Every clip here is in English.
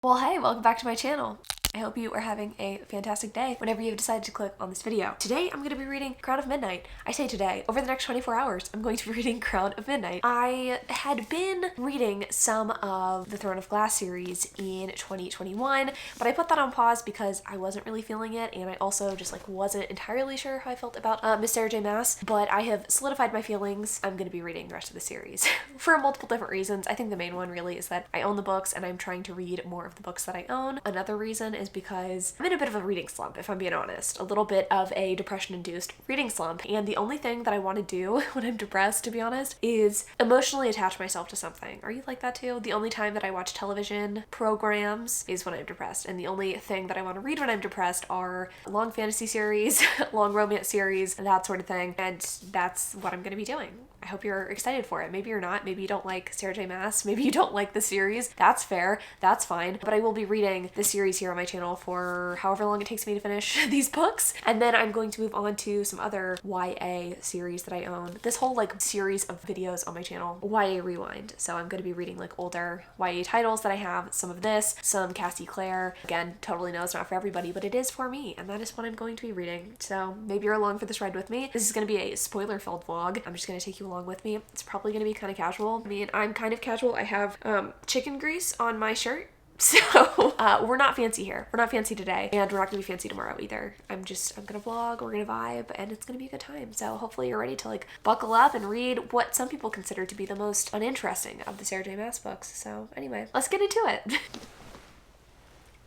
Well, hey, welcome back to my channel. I hope you are having a fantastic day whenever you've decided to click on this video. Today, I'm going to be reading Crown of Midnight. I say today, over the next 24 hours, I'm going to be reading Crown of Midnight. I had been reading some of the Throne of Glass series in 2021, but I put that on pause because I wasn't really feeling it, and I also just wasn't entirely sure how I felt about Miss Sarah J Maas, but I have solidified my feelings. I'm going to be reading the rest of the series for multiple different reasons. I think the main one really is that I own the books and I'm trying to read more of the books that I own. Another reason is because I'm in a bit of a reading slump, if I'm being honest. A little bit of a depression-induced reading slump, and the only thing that I want to do when I'm depressed, to be honest, is emotionally attach myself to something. Are you like that too? The only time that I watch television programs is when I'm depressed, and the only thing that I want to read when I'm depressed are long fantasy series, long romance series, that sort of thing, and that's what I'm going to be doing. I hope you're excited for it. Maybe you're not. Maybe you don't like Sarah J Maas. Maybe you don't like the series. That's fair. That's fine. But I will be reading the series here on my channel for however long it takes me to finish these books. And then I'm going to move on to some other YA series that I own. This whole series of videos on my channel, YA Rewind. So I'm going to be reading older YA titles that I have. Some of this, some Cassie Clare. Again, totally know it's not for everybody, but it is for me. And that is what I'm going to be reading. So maybe you're along for this ride with me. This is going to be a spoiler-filled vlog. I'm just going to take you along with me. It's probably going to be kind of casual. I mean, I'm kind of casual. I have chicken grease on my shirt. So we're not fancy here. We're not fancy today, and we're not gonna be fancy tomorrow either. I'm gonna vlog, we're gonna vibe, and it's gonna be a good time. So hopefully you're ready to buckle up and read what some people consider to be the most uninteresting of the Sarah J Maas books. So anyway, let's get into it.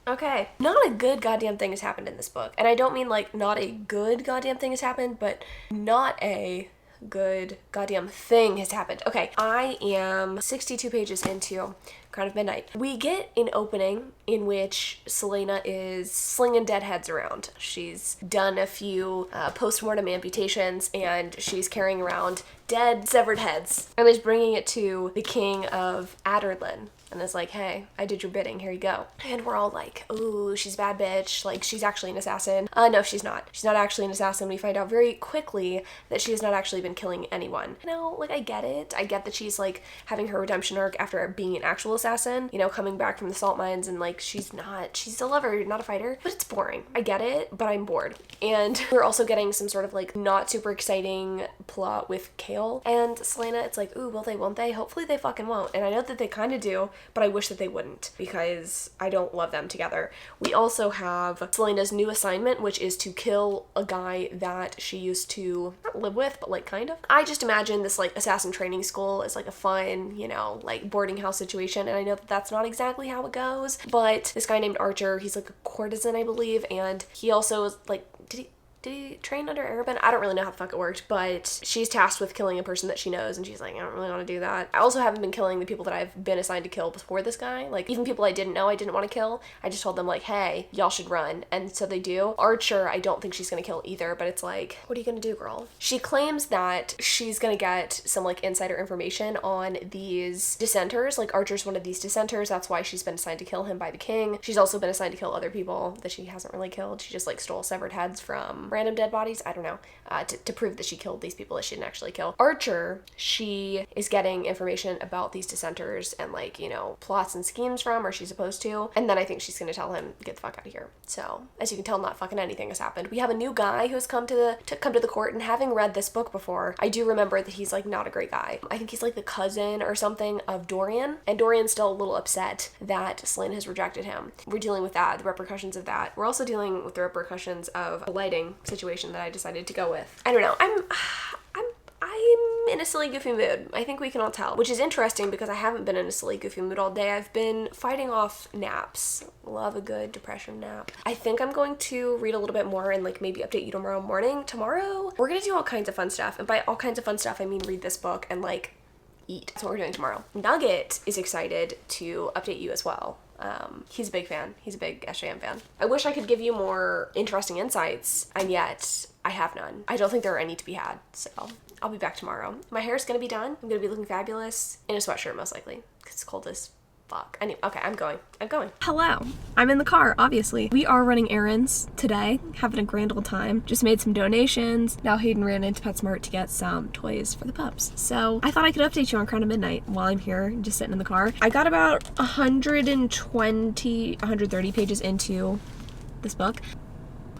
Okay, not a good goddamn thing has happened in this book. And I don't mean not a good goddamn thing has happened, but not a good goddamn thing has happened. Okay, I am 62 pages into Crown of Midnight. We get an opening in which Selena is slinging dead heads around. She's done a few post-mortem amputations, and she's carrying around dead, severed heads, and is bringing it to the king of Adderlin. And is like, hey, I did your bidding, here you go. And we're all like, ooh, she's a bad bitch. She's actually an assassin. No, she's not. She's not actually an assassin. We find out very quickly that she has not actually been killing anyone. I get it. I get that she's having her redemption arc after being an actual assassin, coming back from the salt mines, and she's a lover, not a fighter. But it's boring. I get it, but I'm bored. And we're also getting some sort of not super exciting plot with Kale and Selena. It's ooh, will they, won't they? Hopefully they fucking won't. And I know that they kind of do, but I wish that they wouldn't, because I don't love them together. We also have Selena's new assignment, which is to kill a guy that she used to not live with, but kind of. I just imagine this assassin training school is a fun, boarding house situation, and I know that that's not exactly how it goes, but this guy named Archer, he's a courtesan, I believe, and he also is did he train under Arabin? I don't really know how the fuck it worked, but she's tasked with killing a person that she knows, and she's I don't really want to do that. I also haven't been killing the people that I've been assigned to kill before this guy. Even people I didn't know I didn't want to kill, I just told them hey, y'all should run, and so they do. Archer, I don't think she's gonna kill either, but it's what are you gonna do, girl? She claims that she's gonna get some insider information on these dissenters. Archer's one of these dissenters, that's why she's been assigned to kill him by the king. She's also been assigned to kill other people that she hasn't really killed. She just stole severed heads from random dead bodies, I don't know, to prove that she killed these people that she didn't actually kill. Archer, she is getting information about these dissenters and plots and schemes from, or she's supposed to, and then I think she's gonna tell him, get the fuck out of here. So as you can tell, not fucking anything has happened. We have a new guy who's come to the court, and having read this book before, I do remember that he's not a great guy. I think he's the cousin or something of Dorian, and Dorian's still a little upset that Selena has rejected him. We're dealing with that, the repercussions of that. We're also dealing with the repercussions of a lighting situation that I decided to go with. I don't know. I'm in a silly, goofy mood. I think we can all tell, which is interesting because I haven't been in a silly, goofy mood all day. I've been fighting off naps. Love a good depression nap. I think I'm going to read a little bit more and maybe update you tomorrow morning. Tomorrow, we're gonna do all kinds of fun stuff. And by all kinds of fun stuff, I mean read this book and eat. That's what we're doing tomorrow. Nugget is excited to update you as well. He's a big fan. He's a big SJM fan. I wish I could give you more interesting insights, and yet I have none. I don't think there are any to be had, so I'll be back tomorrow. My hair's gonna be done. I'm gonna be looking fabulous in a sweatshirt, most likely, because it's cold as Fuck. Anyway, okay, I'm going. Hello. I'm in the car, obviously. We are running errands today, having a grand old time. Just made some donations. Now Hayden ran into PetSmart to get some toys for the pups. So I thought I could update you on Crown of Midnight while I'm here, just sitting in the car. I got about 130 pages into this book.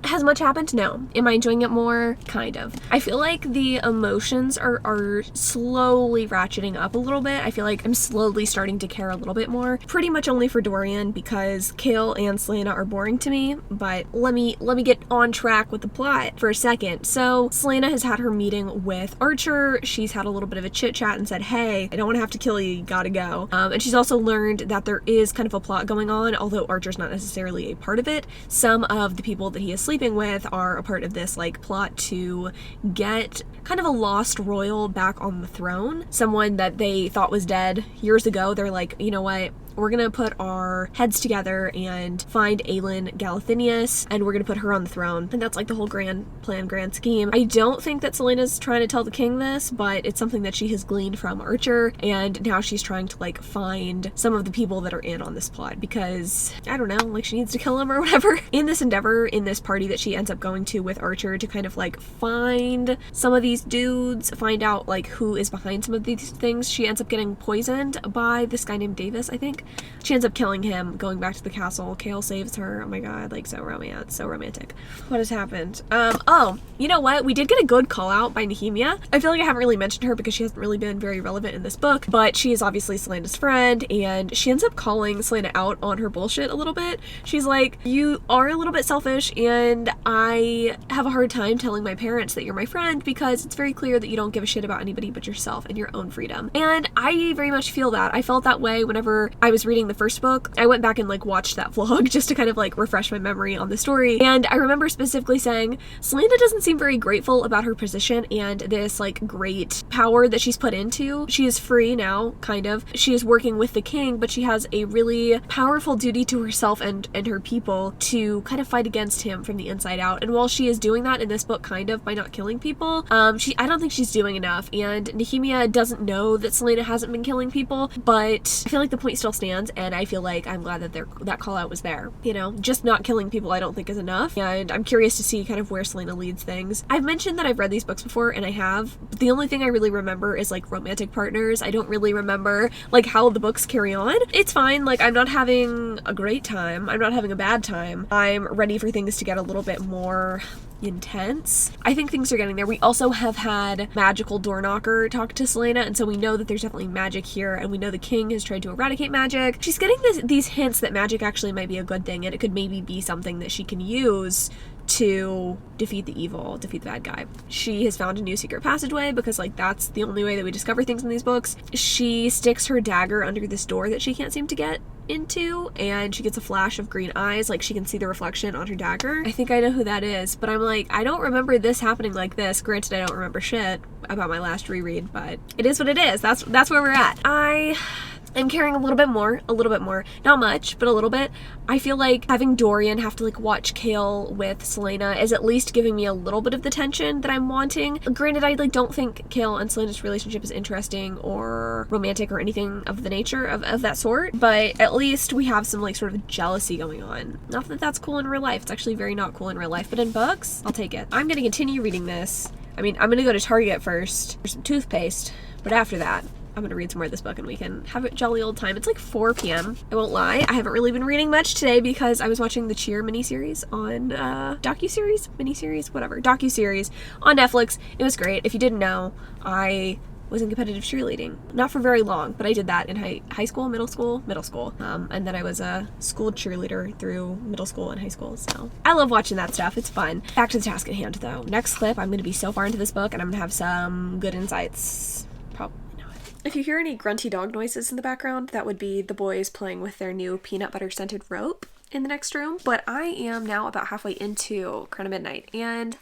Has much happened? No. Am I enjoying it more? Kind of. I feel like the emotions are slowly ratcheting up a little bit. I feel like I'm slowly starting to care a little bit more. Pretty much only for Dorian, because Kale and Selena are boring to me, but let me get on track with the plot for a second. So Selena has had her meeting with Archer. She's had a little bit of a chit chat and said, hey, I don't want to have to kill you, gotta go. And she's also learned that there is kind of a plot going on, although Archer's not necessarily a part of it. Some of the people that he is sleeping with are a part of this like plot to get kind of a lost royal back on the throne. Someone that they thought was dead years ago. They're like, you know what? We're gonna put our heads together and find Aelin Galathinius, and we're gonna put her on the throne. And that's like the whole grand plan, grand scheme. I don't think that Selena's trying to tell the king this, but it's something that she has gleaned from Archer, and now she's trying to like find some of the people that are in on this plot, because I don't know, like she needs to kill him or whatever. In this endeavor, in this party that she ends up going to with Archer to kind of like find some of these dudes, find out like who is behind some of these things, she ends up getting poisoned by this guy named Davis, I think. She ends up killing him, going back to the castle. Kale saves her. Oh my god, like so romantic. What has happened? Oh, you know what? We did get a good call out by Nehemia. I feel like I haven't really mentioned her because she hasn't really been very relevant in this book, but she is obviously Selena's friend, and she ends up calling Selena out on her bullshit a little bit. She's like, you are a little bit selfish, and I have a hard time telling my parents that you're my friend because it's very clear that you don't give a shit about anybody but yourself and your own freedom. And I very much feel that. I felt that way whenever I was reading the first book. I went back and like watched that vlog just to kind of like refresh my memory on the story, and I remember specifically saying Selena doesn't seem very grateful about her position and this like great power that she's put into. She is free now, kind of. She is working with the king, but she has a really powerful duty to herself and her people to kind of fight against him from the inside out. And while she is doing that in this book kind of by not killing people, I don't think she's doing enough, and Nehemia doesn't know that Selena hasn't been killing people, but I feel like the point still stands, and I feel like I'm glad that that call out was there. You know, just not killing people I don't think is enough, and I'm curious to see kind of where Selena leads things. I've mentioned that I've read these books before, and I have. The only thing I really remember is like romantic partners. I don't really remember like how the books carry on. It's fine, like I'm not having a great time. I'm not having a bad time. I'm ready for things to get a little bit more intense. I think things are getting there. We also have had magical door knocker talk to Selena, and so we know that there's definitely magic here, and we know the king has tried to eradicate magic. She's getting these hints that magic actually might be a good thing, and it could maybe be something that she can use to defeat the evil, defeat the bad guy. She has found a new secret passageway because like that's the only way that we discover things in these books. She sticks her dagger under this door that she can't seem to get into, and she gets a flash of green eyes, like she can see the reflection on her dagger. I think I know who that is, but I'm like, I don't remember this happening like this. Granted, I don't remember shit about my last reread, but it is what it is. That's where we're at. I'm caring a little bit more, not much, but a little bit. I feel like having Dorian have to like watch Kale with Selena is at least giving me a little bit of the tension that I'm wanting. Granted, I like don't think Kale and Selena's relationship is interesting or romantic or anything of the nature of that sort, but at least we have some like sort of jealousy going on. Not that that's cool in real life. It's actually very not cool in real life, but in books, I'll take it. I'm gonna continue reading this. I mean, I'm gonna go to Target first for some toothpaste, but after that, I'm gonna read some more of this book and we can have a jolly old time. It's like 4 p.m. I won't lie. I haven't really been reading much today because I was watching the Cheer miniseries on docuseries on Netflix. It was great. If you didn't know, I was in competitive cheerleading. Not for very long, but I did that in high school, middle school. And then I was a school cheerleader through middle school and high school. So I love watching that stuff. It's fun. Back to the task at hand though. Next clip, I'm gonna be so far into this book and I'm gonna have some good insights. Probably. If you hear any grunty dog noises in the background, that would be the boys playing with their new peanut butter scented rope in the next room. But I am now about halfway into Crown of Midnight, and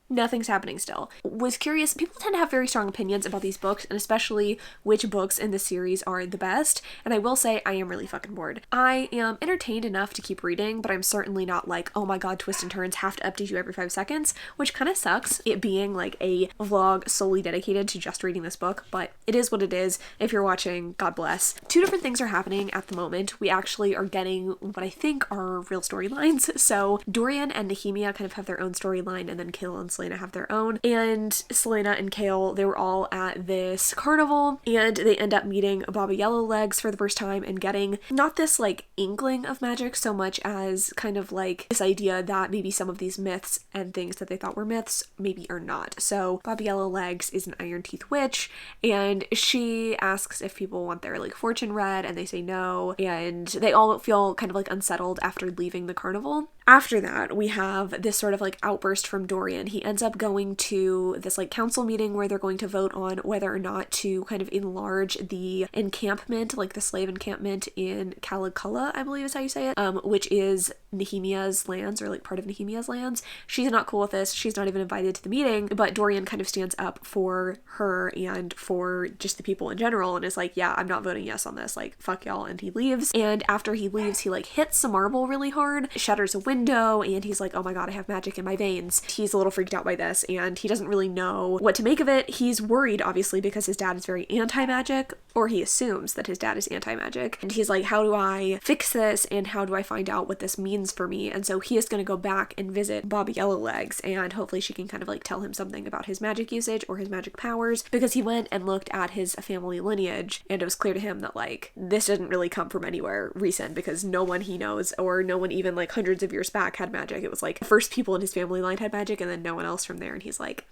Nothing's happening still. Was curious, people tend to have very strong opinions about these books, and especially which books in the series are the best, and I will say I am really fucking bored. I am entertained enough to keep reading, but I'm certainly not like, oh my god, twists and turns have to update you every 5 seconds, which kind of sucks, it being like a vlog solely dedicated to just reading this book, but it is what it is. If you're watching, God bless. 2 different things are happening at the moment. We actually are getting what I think are real storylines. So Dorian and Nehemia kind of have their own storyline, and then Kale and Selena have their own. And Selena and Kale, they were all at this carnival, and they end up meeting Baba Yellowlegs for the first time and getting not this like inkling of magic so much as kind of like this idea that maybe some of these myths and things that they thought were myths maybe are not. So Baba Yellowlegs is an Iron Teeth witch, and she asks if people want their like fortune read, and they say no, and they all feel kind of like unsettled after leaving the carnival. After that, we have this sort of like outburst from Dorian. He ends up going to this like council meeting where they're going to vote on whether or not to kind of enlarge the encampment, like the slave encampment in Caliculla, I believe is how you say it, which is Nehemia's lands, or like part of Nehemia's lands. She's not cool with this. She's not even invited to the meeting, but Dorian kind of stands up for her and for just the people in general and is like, yeah, I'm not voting yes on this, like fuck y'all, and he leaves. And after he leaves, he like hits some marble really hard, shatters a window, and he's like, oh my god, I have magic in my veins. He's a little freaked out by this, and he doesn't really know what to make of it. He's worried, obviously, because his dad is very anti-magic, or he assumes that his dad is anti-magic, and he's like, how do I fix this, and how do I find out what this means for me? And so he is going to go back and visit Baba Yellowlegs, and hopefully she can kind of like tell him something about his magic usage or his magic powers, because he went and looked at his family lineage, and it was clear to him that like this didn't really come from anywhere recent, because no one he knows, or no one even like hundreds of years back, had magic. It was like the first people in his family line had magic, and then no one else from there, and he's like,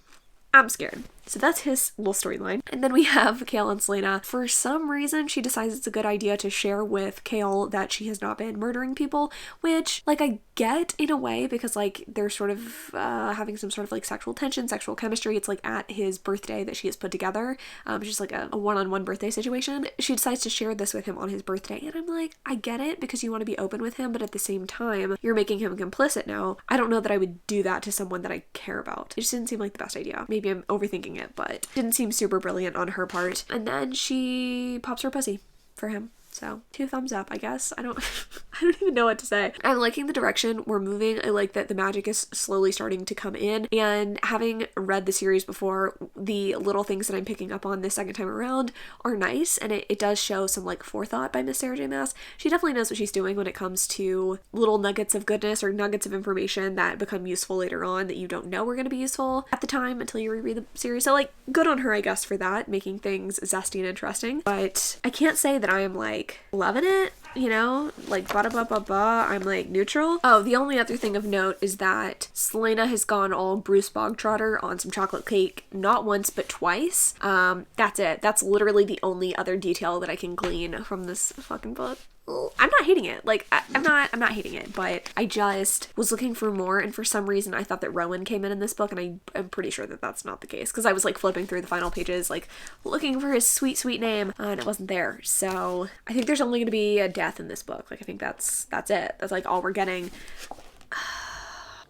I'm scared. So that's his little storyline. And then we have Kale and Selena. For some reason, she decides it's a good idea to share with Kale that she has not been murdering people, which, like, I get in a way, because, like, they're sort of having some sort of, like, sexual tension, sexual chemistry. It's, like, at his birthday that she has put together. Just, like, a one-on-one birthday situation. She decides to share this with him on his birthday, and I'm like, I get it, because you want to be open with him, but at the same time, you're making him complicit now. I don't know that I would do that to someone that I care about. It just didn't seem like the best idea. Maybe I'm overthinking it, but didn't seem super brilliant on her part. And then she pops her pussy for him. So 2 thumbs up, I guess. I don't even know what to say. I'm liking the direction we're moving. I like that the magic is slowly starting to come in, and having read the series before, the little things that I'm picking up on this second time around are nice, and it does show some like forethought by Miss Sarah J. Maas. She definitely knows what she's doing when it comes to little nuggets of goodness or nuggets of information that become useful later on that you don't know are going to be useful at the time until you reread the series. So like, good on her, I guess, for that, making things zesty and interesting. But I can't say that I am like loving it, you know, like blah blah blah blah. I'm like neutral. Oh, the only other thing of note is that Selena has gone all Bruce Bogtrotter on some chocolate cake, not once but twice. That's it. That's literally the only other detail that I can glean from this fucking book. I'm not hating it. Like, I'm not hating it, but I just was looking for more, and for some reason I thought that Rowan came in this book, and I'm pretty sure that that's not the case, because I was like flipping through the final pages, like looking for his sweet name, and it wasn't there. So I think there's only going to be a death in this book. Like, I think that's it. That's like all we're getting.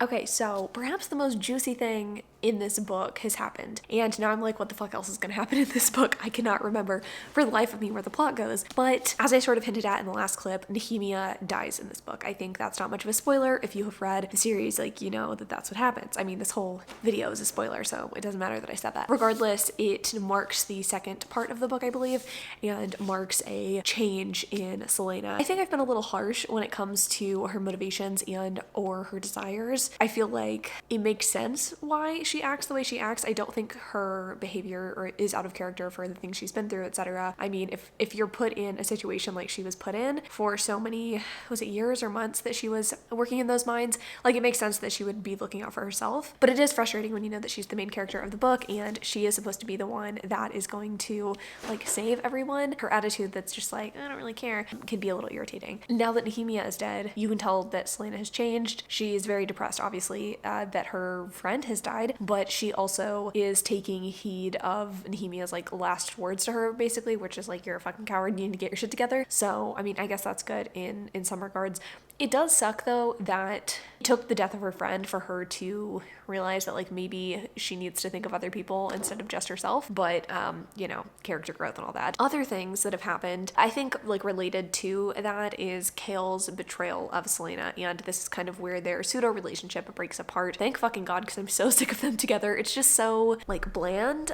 Okay, so perhaps the most juicy thing in this book has happened, and now I'm like, what the fuck else is gonna happen in this book? I cannot remember for the life of me where the plot goes, but as I sort of hinted at in the last clip, Nehemia dies in this book. I think that's not much of a spoiler. If you have read the series, like, you know that that's what happens. I mean, this whole video is a spoiler, so it doesn't matter that I said that. Regardless, it marks the second part of the book, I believe, and marks a change in Selena. I think I've been a little harsh when it comes to her motivations and or her desires. I feel like it makes sense why she acts the way she acts. I don't think her behavior is out of character for the things she's been through, etc. I mean, if you're put in a situation like she was put in for so many, was it years or months that she was working in those mines, like, it makes sense that she would be looking out for herself. But it is frustrating when you know that she's the main character of the book and she is supposed to be the one that is going to like save everyone. Her attitude that's just like, I don't really care, can be a little irritating. Now that Nehemia is dead, you can tell that Selena has changed. She is very depressed, obviously, that her friend has died, but she also is taking heed of Nehemia's like last words to her, basically, which is like, you're a fucking coward, you need to get your shit together. So I mean, I guess that's good in some regards. It does suck though that it took the death of her friend for her to realize that like maybe she needs to think of other people instead of just herself, but you know, character growth and all that. Other things that have happened, I think like related to that is Kale's betrayal of Selena, and this is kind of where their pseudo relationship breaks apart. Thank fucking God, because I'm so sick of them together. It's just so like bland,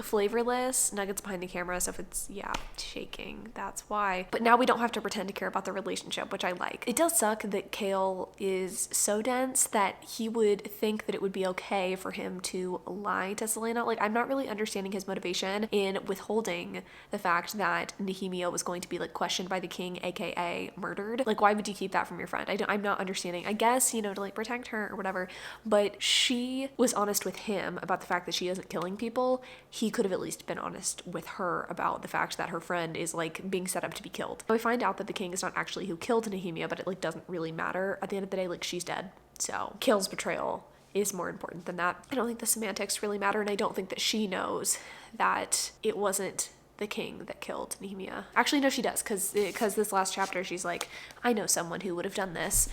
flavorless. Nuggets behind the camera, so if it's shaking, that's why. But now we don't have to pretend to care about the relationship, which I like. It does suck that Kale is so dense that he would think that it would be okay for him to lie to Selena. Like, I'm not really understanding his motivation in withholding the fact that Nehemia was going to be like questioned by the king, aka murdered. Like, why would you keep that from your friend? I'm not understanding. I guess, you know, to like protect her or whatever, but she was honest with him about the fact that she isn't killing people. He could have at least been honest with her about the fact that her friend is like being set up to be killed. So we find out that the king is not actually who killed Nehemia, but it like doesn't really matter. At the end of the day, like, she's dead. So Kale's betrayal is more important than that. I don't think the semantics really matter, and I don't think that she knows that it wasn't the king that killed Nehemia. Actually, no, she does, because this last chapter, she's like, I know someone who would have done this.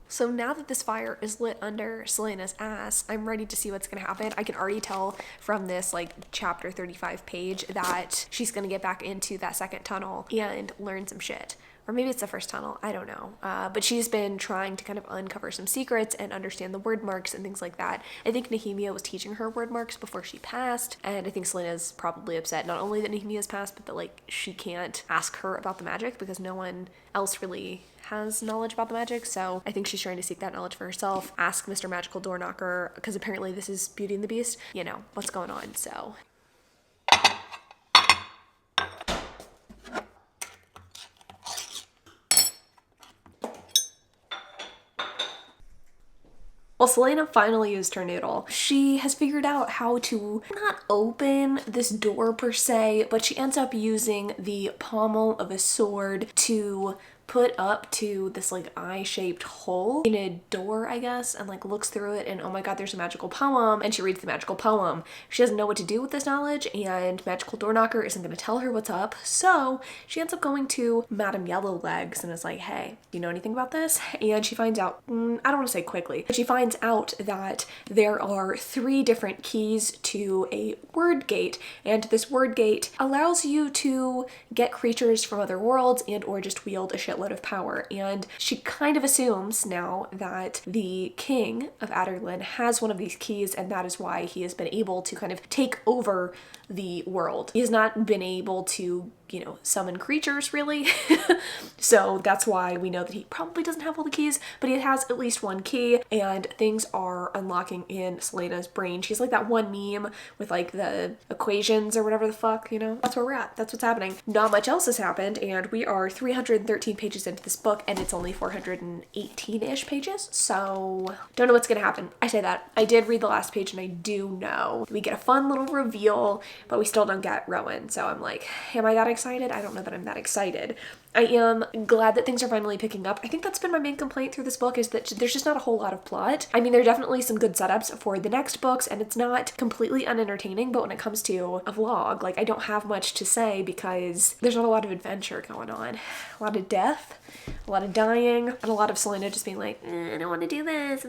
So now that this fire is lit under Selena's ass, I'm ready to see what's gonna happen. I can already tell from this like chapter 35 page that she's gonna get back into that second tunnel and learn some shit. Or maybe it's the first tunnel, I don't know. But she's been trying to kind of uncover some secrets and understand the word marks and things like that. I think Nehemia was teaching her word marks before she passed, and I think Selena's probably upset not only that Nehemia's passed, but that like she can't ask her about the magic because no one else really has knowledge about the magic. So I think she's trying to seek that knowledge for herself, ask Mr. Magical Door Knocker, because apparently this is Beauty and the Beast, you know, what's going on. So well, Selena finally used her noodle. She has figured out how to not open this door per se, but she ends up using the pommel of a sword to put up to this like eye-shaped hole in a door, I guess, and like looks through it, and oh my god, there's a magical poem, and she reads the magical poem. She doesn't know what to do with this knowledge, and Magical Door Knocker isn't going to tell her what's up, so she ends up going to Madame Yellowlegs and is like, hey, do you know anything about this? And she finds out, I don't want to say quickly, but she finds out that there are 3 different keys to a word gate, and this word gate allows you to get creatures from other worlds and or just wield a shitload of power. And she kind of assumes now that the king of Adderlin has one of these keys, and that is why he has been able to kind of take over the world. He has not been able to, you know, summon creatures really. So that's why we know that he probably doesn't have all the keys, but he has at least one key, and things are unlocking in Selena's brain. She's like that one meme with like the equations or whatever the fuck, you know? That's where we're at. That's what's happening. Not much else has happened, and we are 313 pages into this book, and it's only 418-ish pages, so don't know what's gonna happen. I say that. I did read the last page, and I do know we get a fun little reveal, but we still don't get Rowan, so I'm like, am I that excited? I don't know that I'm that excited. I am glad that things are finally picking up. I think that's been my main complaint through this book, is that there's just not a whole lot of plot. I mean, there are definitely some good setups for the next books, and it's not completely unentertaining, but when it comes to a vlog, like, I don't have much to say because there's not a lot of adventure going on. A lot of death, a lot of dying, and a lot of Selena just being like, I don't want to do this.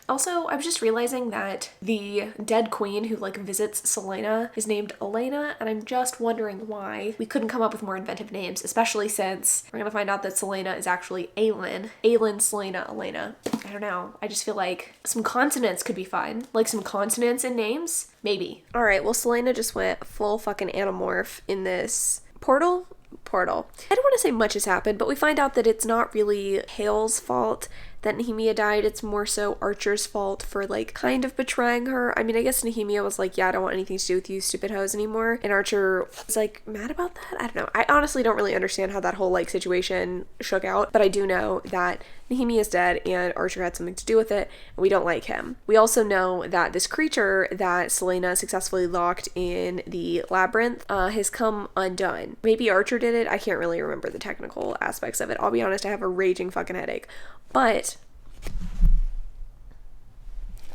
Also, I was just realizing that the dead queen who like visits Selena is named Elena, and I'm just wondering why we couldn't come up with more inventive names, especially since we're gonna find out that Selena is actually Aelin. Aelin, Selena, Elena. I don't know. I just feel like some consonants could be fun. Like some consonants in names? Maybe. Alright, well, Selena just went full fucking anamorph in this portal. I don't want to say much has happened, but we find out that it's not really Hale's fault that Nehemia died. It's more so Archer's fault for like kind of betraying her. I mean, I guess Nehemia was like, yeah, I don't want anything to do with you stupid hoes anymore, and Archer was like mad about that. I don't know. I honestly don't really understand how that whole like situation shook out, but I do know that Nehemia is dead and Archer had something to do with it, and we don't like him. We also know that this creature that Selena successfully locked in the labyrinth has come undone. Maybe Archer did it. I can't really remember the technical aspects of it. I'll be honest, I have a raging fucking headache. But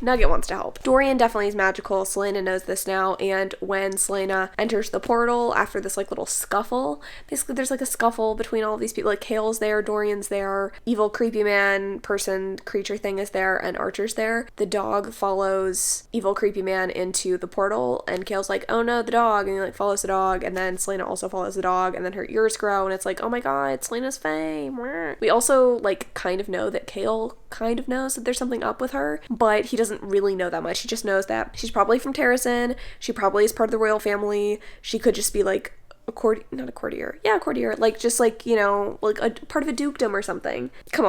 Nugget wants to help. Dorian definitely is magical. Selena knows this now, and when Selena enters the portal after this like little scuffle, basically there's like a scuffle between all of these people. Like Kale's there, Dorian's there, evil creepy man person creature thing is there, and Archer's there. The dog follows evil creepy man into the portal, and Kale's like, oh no, the dog, and he like follows the dog, and then Selena also follows the dog, and then her ears grow, and it's like, oh my god, Selena's fame. We also like kind of know that Kale kind of knows that there's something up with her, but he doesn't really know that much. He just knows that she's probably from Terrasen. She probably is part of the royal family. She could just be like a courtier. Yeah, a courtier. Like just like, you know, like a part of a dukedom or something. Come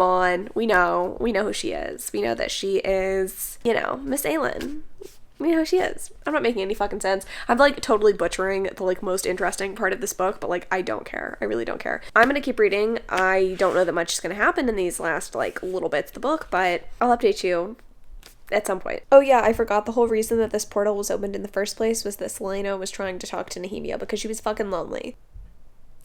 on. We know who she is. We know that she is, you know, Miss Aelin. We know who she is. I'm not making any fucking sense. I'm like totally butchering the like most interesting part of this book, but like I don't care. I really don't care. I'm gonna keep reading. I don't know that much is gonna happen in these last like little bits of the book, but I'll update you at some point. Oh yeah, I forgot the whole reason that this portal was opened in the first place was that Selena was trying to talk to Nehemia because she was fucking lonely.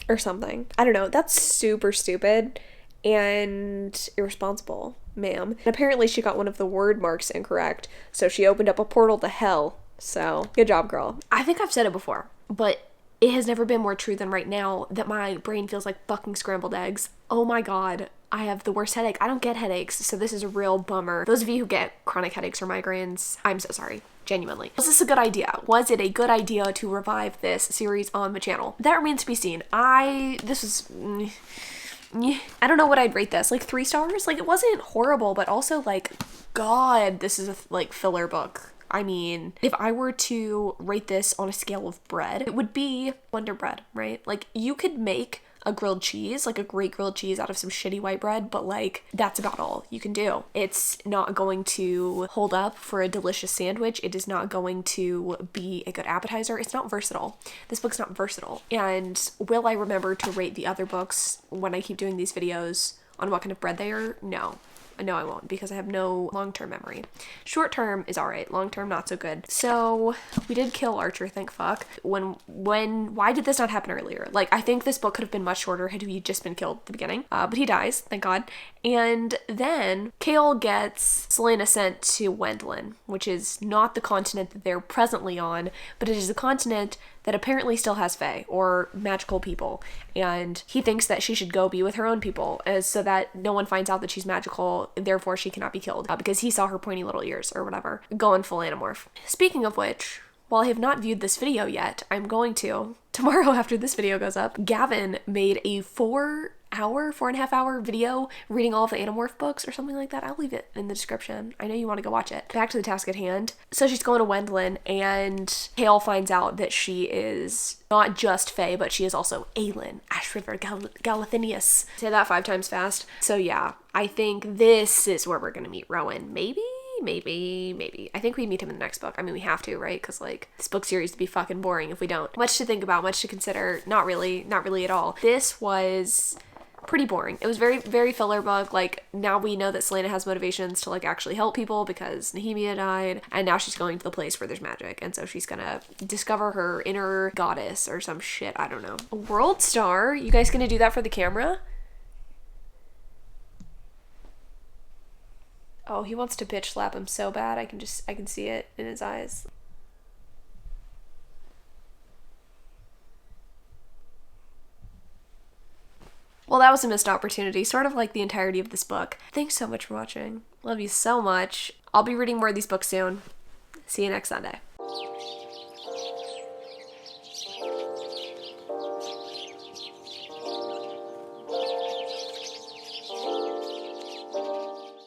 Or something. I don't know. That's super stupid and irresponsible, ma'am. And apparently she got one of the word marks incorrect, so she opened up a portal to hell. So, good job, girl. I think I've said it before, but it has never been more true than right now that my brain feels like fucking scrambled eggs. Oh my god. I have the worst headache. I don't get headaches, so this is a real bummer. Those of you who get chronic headaches or migraines, I'm so sorry. Genuinely. Was this a good idea? Was it a good idea to revive this series on the channel? That remains to be seen. I don't know what I'd rate this. Like 3 stars? Like it wasn't horrible, but also like, God, this is a like filler book. I mean, if I were to rate this on a scale of bread, it would be Wonder Bread, right? Like you could make a grilled cheese, like a great grilled cheese out of some shitty white bread, but like that's about all you can do. It's not going to hold up for a delicious sandwich. It is not going to be a good appetizer. It's not versatile. This book's not versatile. And will I remember to rate the other books when I keep doing these videos on what kind of bread they are? No. No, I won't, because I have no long-term memory. Short-term is alright, long-term not so good. So, we did kill Archer, thank fuck. Why did this not happen earlier? Like, I think this book could have been much shorter had he just been killed at the beginning. But he dies, thank God. And then, Kale gets Selena sent to Wendlin, which is not the continent that they're presently on, but it is a continent that apparently still has fae, or magical people, and he thinks that she should go be with her own people, so that no one finds out that she's magical, therefore she cannot be killed, because he saw her pointy little ears, or whatever, going full Animorph. Speaking of which, while I have not viewed this video yet, I'm going to, tomorrow after this video goes up. Gavin made a 4.5 hour video reading all of the Animorph books or something like that. I'll leave it in the description. I know you want to go watch it. Back to the task at hand. So she's going to Wendlin, and Hale finds out that she is not just Fae, but she is also Aelin, Ash River Galathinius. Say that 5 times fast. So yeah, I think this is where we're going to meet Rowan. Maybe. I think we meet him in the next book. I mean, we have to, right? Because, like, this book series would be fucking boring if we don't. Much to think about, much to consider. Not really at all. This was pretty boring. It was very, very filler book. Like, now we know that Selena has motivations to, like, actually help people because Nehemia died, and now she's going to the place where there's magic, and so she's gonna discover her inner goddess or some shit. I don't know. A world star? You guys gonna do that for the camera? Oh, he wants to bitch slap him so bad. I can see it in his eyes. Well, that was a missed opportunity, sort of like the entirety of this book. Thanks so much for watching. Love you so much. I'll be reading more of these books soon. See you next Sunday.